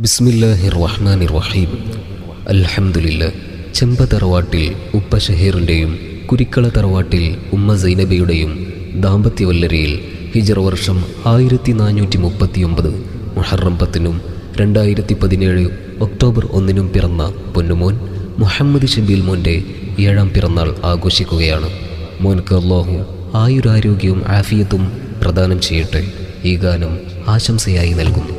ബിസ്മില്ലാഹിർ റഹ്മാനിർ റഹീം. അൽഹംദുലില്ലാഹ്. ചെമ്പ തറവാട്ടിൽ ഉപ്പ ഷഹീറിൻ്റെയും കുരിക്കള തറവാട്ടിൽ ഉമ്മ സൈനബയുടെയും ദാമ്പത്യവല്ലരിയിൽ ഹിജറ വർഷം 1439 മുഹറം 10-നും 2017 ഒക്ടോബർ 1-നും പിറന്ന പൊന്നുമോൻ മുഹമ്മദ് ഷബീൽ മോൻ്റെ 7ാം പിറന്നാൾ ആഘോഷിക്കുകയാണ്. മോൻക്ക് അല്ലാഹു ആയുരാരോഗ്യവും ആഫിയത്തും പ്രദാനം ചെയ്യട്ടെ. ഈ ഗാനം ആശംസയായി നൽകുന്നു.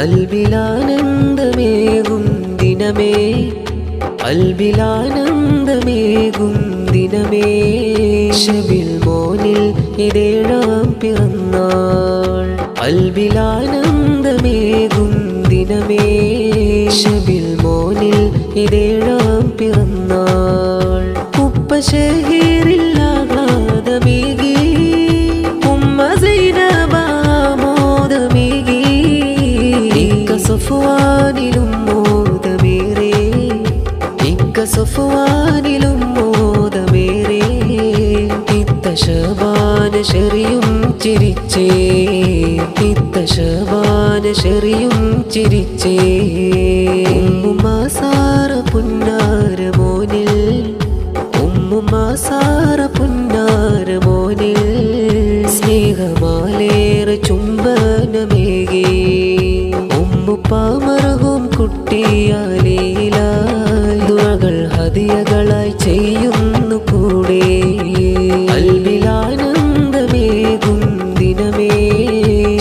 അൽബിലാനന്ദമേകും ദിനമേ, അൽബിലാനന്ദമേകും ദിനമേ, ഷബീൽ മോനിൽ ഇതേഴാം പിറന്നാൾ. അൽബിലാനന്ദമേകും ദിനമേ, ഷബീൽ മോനിൽ ഇതേഴാം പിറന്നാൾ. ഉപ്പ ഷഹീറില്ലാഹ്ലാദമേകി, ഉമ്മ സൈനബ മോദമേകി, സഫ്വാനിലും മോദമേറെ, ഇക്ക സഫ്വാനിലും മോദമേറെ, ഇത്ത ശബാന ശരിയും ചിരിച്ചേ, ഇത്ത ശബാന ശരിയും ചിരിച്ചേ. ഉമ്മുമാസാറ പുന്നാര മോനിൽ, ഉമ്മുമാസാറ പുന്നാര മോനിൽ, സ്നേഹമാലേറെ ചുംബനമേകി, ഉമ്മുപ്പാമർഹും കുട്ടിയാലീലായി ദുആകൾ ഹദിയകളായി ചെയ്യുന്നു കൂടെ. അൽബിലാനന്ദമേകും ദിനമേ,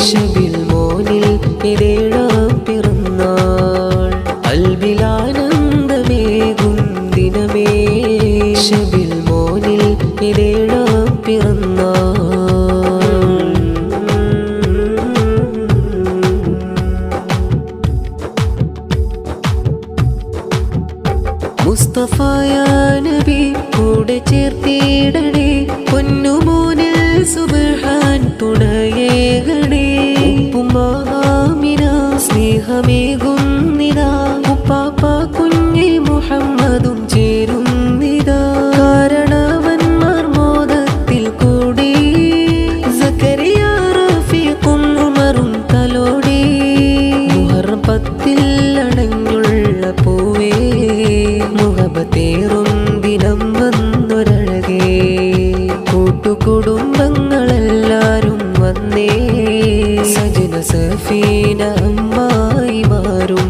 ഷബീൽ മോനിൽ ഇതേഴാം പിറന്നാൾ. അൽബിലാനന്ദമേകും ദിനമേ, ഷബീൽ മോനിൽ ഇതേഴാം പിറന്നാൾ. മുസ്തഫായ നബി കൂടെ ചേർത്തിടണേ, പൊന്നുമോനിൽ സുബ്ഹാൻ തുണയേകണേ. ഉപ്പുമാമിന സ്നേഹമേകുന്നിതാ, ഉപ്പാപ്പ കുഞ്ഞി മുഹമ്മദും ചേരുന്നിതാ. കാരണവന്മാർ മോദത്തിൽ കൂടി, സക്കരിയ റഫീഖും ഉമറും തലോടി. മുഹറം 10-ൽ അണഞ്ഞുള്ള പൂവേ, മുഹബത്തേറും ദിനം വന്നൊരഴകേ. കൂട്ടുകുടുംബങ്ങളെല്ലാരും വന്നേ, സജന സഫീന അമ്മായി മാറും.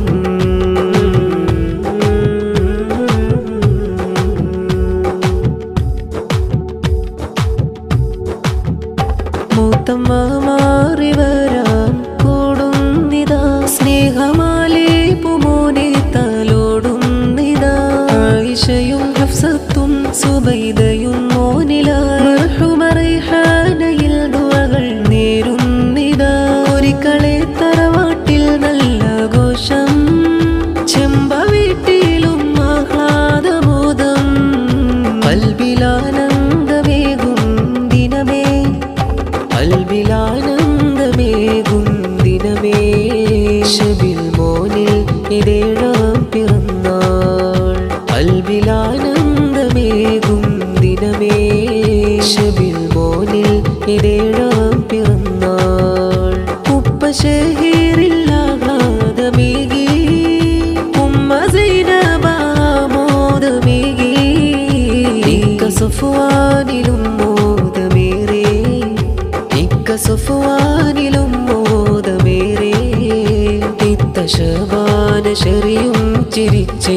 മൂത്തമ്മ മാറി വരാൻ കൂടുന്നിതാ, സ്നേഹമാലേ പുമോനെ തലോടുന്നിതാ. ആയിഷയും ഹഫ്സത്തും സുബൈദയും മോനിലായി, മർഹൂമറൈഹാനയിൽ ദുആകൾ നേരുന്നിതാ. ഒരിക്കളെ തറവാട്ടിൽ നല്ല ഘോഷം, ചെമ്പ വീട്ടിലും ആഹ്ലാദബോധം. അൽബിലാനന്ദമേകും ദിനമേ, അൽബിലാനന്ദമേകും ദിനമേ, ഷബീൽ മോനിൽ ഇതേഴാം പിറന്നാൾ. അൽബിലാനന്ദമേകും ദിനമേ, ഷബീൽ മോനിൽ ഇതേഴാം പിറന്നാൾ. ഉപ്പ ഷഹീറില്ലാഹ്ലാദമേകി, ഉമ്മ സൈനബ മോദമേകി, ഇക്ക സഫ്വാനിലും മോദമേറെ, ഇക്ക സഫ്വാനിലും മോദമേറെ, ഇത്ത ശബാന ശരിയും ചിരിച്ചേ,